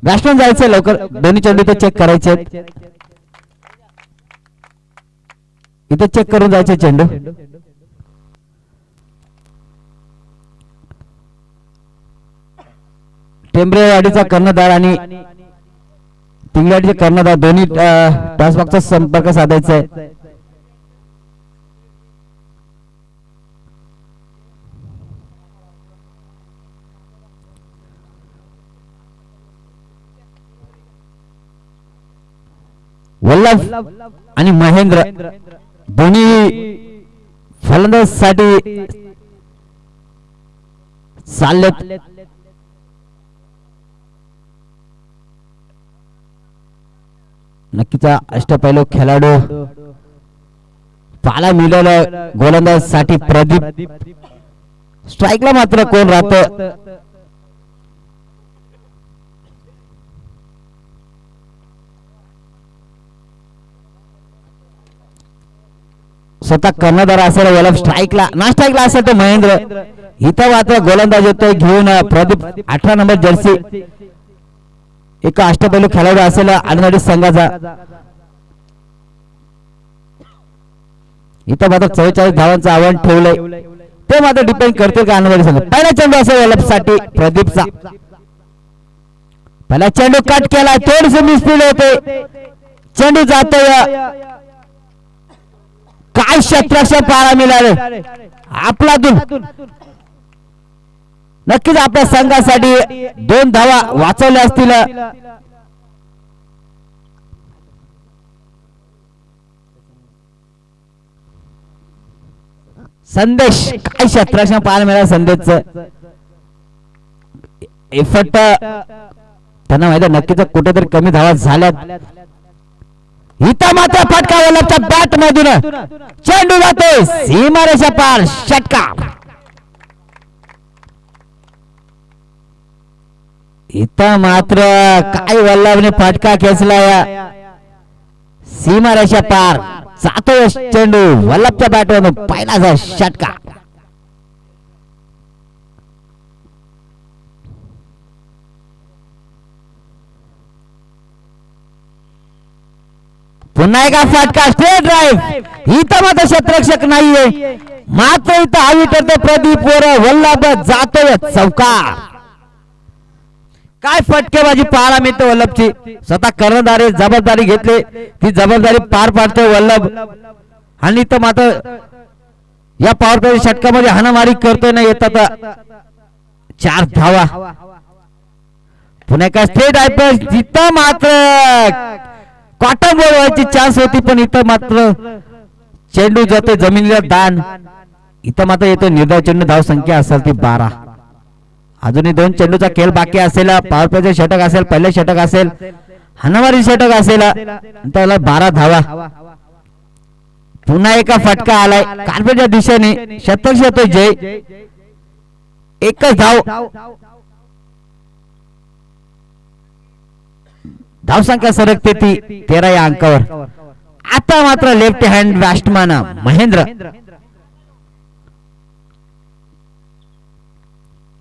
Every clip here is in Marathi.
बॅट्समन जायचंय लवकर, दोन्ही चेंडू इथे चेक करायचे, इथे चेक करून जायचे चेंडू. टेंबरेवाडीचा कर्णधार आणि पिंगळाडीचे कर्णधार दोन्ही टॉस बॉक्सचा संपर्क साधायचा आहे. वल्लभ आणि महेंद्र दोन्ही फलंदाजीसाठी चाललेत. नक्कीच अष्टपैलू खेळाडू पाला मिळालं गोलंदाजीसाठी प्रदीप. स्ट्राईकला मात्र कोण राहतं, स्वतः कर्णधार असेल वल्लभ, स्ट्राईकला ना स्ट्राईकला असेल तर महेंद्र. इथं मात्र गोलंदाज येतोय घेऊन प्रदीप 18 नंबर जर्सी, एक अष्टपैलू खेळाडू असेल आडनाडी संघाचा. इथं मात्र 44 धावांचं आव्हान ठेवलंय, ते मात्र डिपेंड करते का आडनाडी संघ. पहिला चेंडू असेल वल्लभ साठी प्रदीपचा, पहिला चेंडू कट केला, थोडीशी मिसफील्ड होते, चेंडू जातोय. काय क्षेत्ररक्षण पाहायला मिळाले आपलातून. नक्कीच आपल्या संघासाठी 2 धावा वाचवल्या असतील. संदेश काय क्षेत्ररक्षण पाहायला मिळालं संदेशचं एफर्ट, त्यांना माहिती नक्कीच कुठेतरी कमी धावा झाल्यात. इथं मात्र फटका वल्लभच्या बॅट मधून चेंडू जातोय सीमारेषा पार, षटकार. इथं मात्र काय वल्लभने फटका खेचला, सीमारेषा पार जातोय चेंडू वल्लभच्या बॅट मधून, पहिला षटकार. पुन्हा एका फटका, स्ट्रेट ड्राइव्ह. इथं मात्र क्षेत्ररक्षक नाहीये, मात्र इथं हवी ठरते प्रदीप वर, वल्लभ जातोय चौकार. काय फटकेबाजी पाहायला मिळते वल्लभची, स्वतः कर्णधारी जबाबदारी घेतली, ती जबाबदारी पार पाडतोय वल्लभ. आणि इथं मात्र या पॉवर प्ले षटकामध्ये हाणामारी करतोय, ना येतात 4 धावा. पुन्हा एका स्ट्रेट ड्राइव्ह, तिथं मात्र कॉटन बॉल व्हायची चान्स होती, पण इथं मात्र चेंडू जातोय जमिनीला दान. इथं मात्र येतो निर्धाव चेंडू, धाव संख्या असेल ती 12. अजूनही 2 चेंडूचा खेळ बाकी असेल, पॉवर प्लेचे षटक असेल, पहिले षटक असेल, हाणामारी षटक असेल, त्याला 12 धावा. पुन्हा एका फटका आलाय कार्पेटच्या दिशेने, शतक येतोय जय, एकच धाव. धावसंख्या सरकते ती 13 या अंकावर. आता मात्र लेफ्ट हँड बॅट्समन महेंद्र.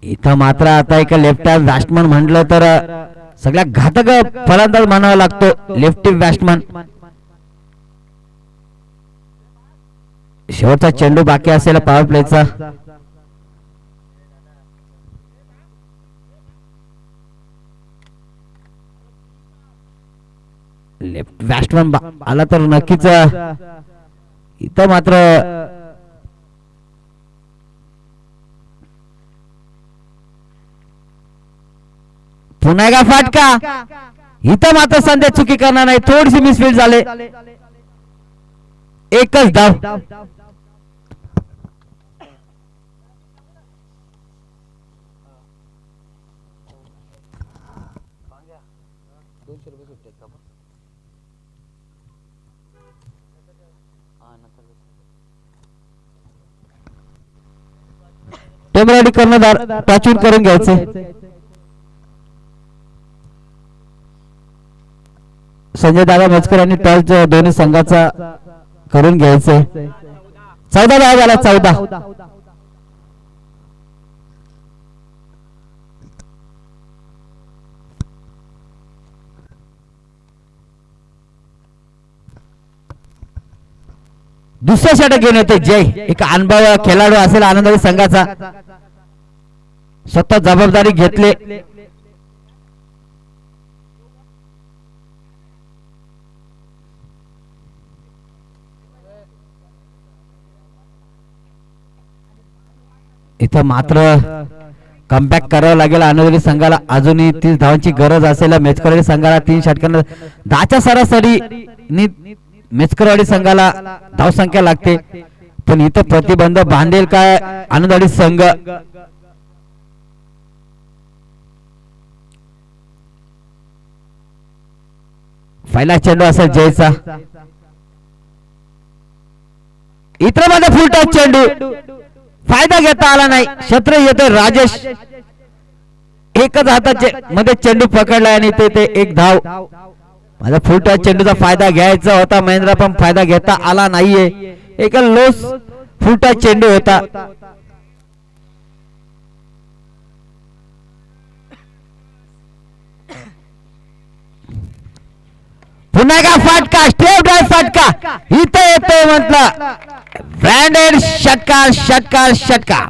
इथं मात्र आता एक लेफ्ट हँड बॅट्समन म्हटलं तर सगळ्या घातक फलंदाज म्हणावा लागतो लेफ्टी बॅट्समन. शेवटचा चेंडू बाकी असेल पॉवर प्लेचा. लेफ्ट बॅट्समन आला तर नक्कीच. इथं मात्र पुन्हा एका फटका, इथं मात्र संदेश चुकी करणार नाही, थोडीशी मिसफील्ड झाले, एकच धाव. टेंबरवाडी कर्णधार टॉचआउट करून घ्यायचे. संजय दादा मजकर यांनी टॉस दोन्ही संघाचा करून घ्यायचे. 14 धावा झाला, 14. दुसऱ्या षटक घेऊन येते जय. एक अनुभव खेळाडू असेल आनंदवाडी संघाचा, स्वतः जबाबदारी घेतले. इथं मात्र कमबॅक करावं लागेल आनंदवाडी संघाला. अजूनही 30 धावांची गरज असेल मेचकरवाडी संघाला. 3 षटकांना 10च्या सरासरी मेचकरवाडी संघाला धावसंख्या लागते, पण इथं प्रतिबंध बांधेल काय आनंदवाडी संघ. पहिला चेंडू असेल जयचा. इतर मध्ये फुल टॉस चेंडू, फायदा घेता आला नाही. क्षेत्र येतोय राजेश, एकच हाताचे मध्ये चेंडू पकडला आणि ते एक धाव. माझा फुल टॉस चेंडूचा फायदा घ्यायचा होता महेंद्र, पण फायदा घेता आला नाहीये. एक लोस फुल टॉस चेंडू होता. पुन्हा का फटका, स्टेप ड्राइव्ह फटका इथं येतोय म्हटलं. ब्रँडेड षटकार षटकार षटकार.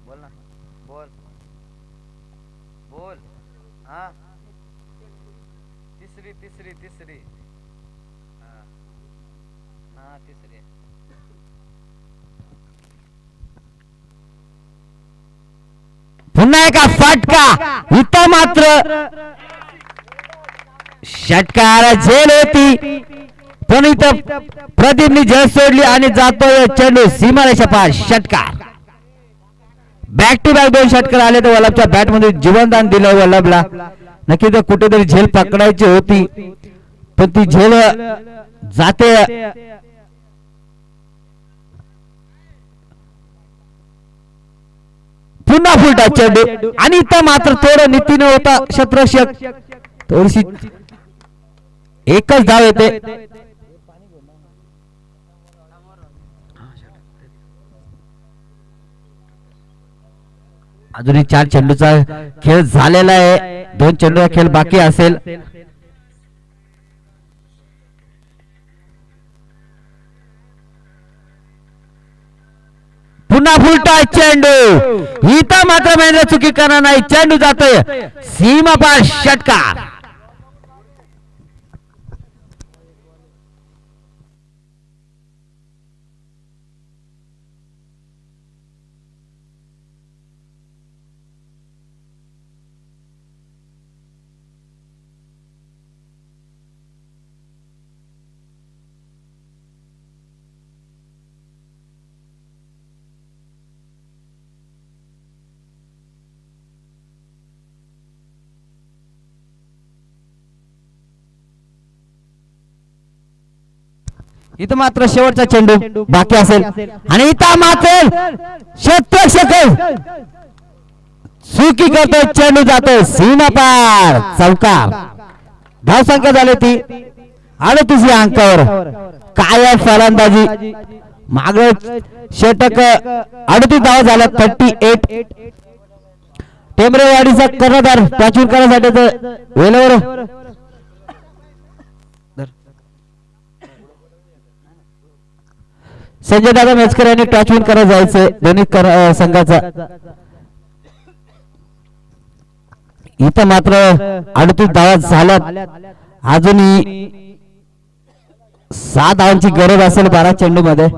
बोल ना, बोल बोल. हा तिसरी तिसरी तिसरी. हा तिसरी. पुन्हा एका फटका इथं मात्र षटकार झेल होती, पण इथं प्रदीपनी झेल सोडली आणि जातोय चेंडू सीमारेषा पार. षटकार बॅक टू बॅक 2 षटकार आले तर वल्लभच्या बॅट मध्ये जीवनदान दिलं वल्लभला. नक्की तर कुठेतरी झेल पकडायची होती, पण ती झेल जाते. पुन्हा फुलटा चेंडू आणि इथं मात्र थोडं नीतीने होता क्षेत्ररक्षक, थोडीशी एकच धाव येते. अजूनही 4 चेंडूचा खेळ झालेला आहे, 2 चेंडूचा खेळ बाकी असेल. पुन्हा फुलटा चेंडू इथं मात्र महेंद्र चुकी करणार नाही. चेंडू जातोय सीमा पार. षटकार इथं मात्र शेवटचा चेंडू बाकी असेल आणि इथं मात्र क्षेत्ररक्षक चुकी करतोय. चेंडू जातोय सीमा पार. चौकार. धाव संख्या झाली ती 38 अंकावर. काय फलंदाजी, माग षटक 38 धाव झाल्या. 38. टेंबरेवाडीचा कर्णधार टॉचविन करण्यासाठी वेळेवर संजय दादा मेचकर यांनी टॉचविन करत जायचं दोन्ही संघाचा. इथं मात्र 38 धावा झाल्यात. अजूनही 6 धावांची गरज असेल 12 चेंडू मध्ये.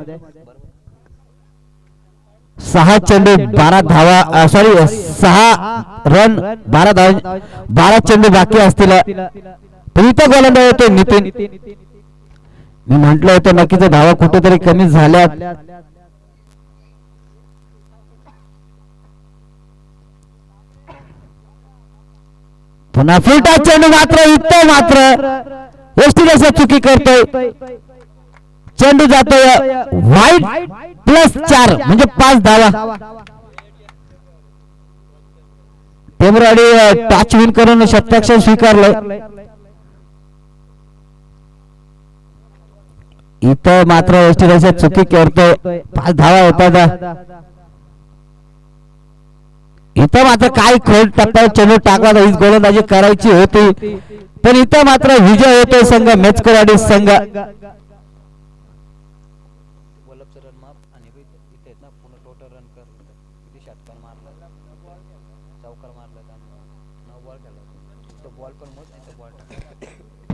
6 चेंडू 12 धावा, सॉरी 6 रन 12 धावा, 12 चेंडू बाकी असतील. पण इथं गोलंदाज होतो नितीन. मी म्हंटल होतं नक्कीच धावा कुठेतरी कमी झाल्यात. पुन्हा फुलटा चेंडू मात्र इथं मात्र एसटी चुकी करतोय. चेंडू जातोय वाईट +4 म्हणजे 5 धावा. टेंबरेवाडी टॉच विन करून क्षेत्ररक्षण स्वीकारलंय. इथं मात्र एसटी चुकी करतोय. 5 धावा होतात. इथं मात्र काही खोल टप्प्यावर चेंडू टाकला तर हीच गोलंदाजी करायची होती, पण इथं मात्र विजय होतोय संघ मेचकरवाडी संघ. क्लबचं रन माप आणि इथे आहेत ना पूर्ण टोटल रन कर किती षटकार मारलं चौकार मारलं त्यामुळे 9 बॉल खेळला तो बॉल पण मोज नाही तो बॉल टाकला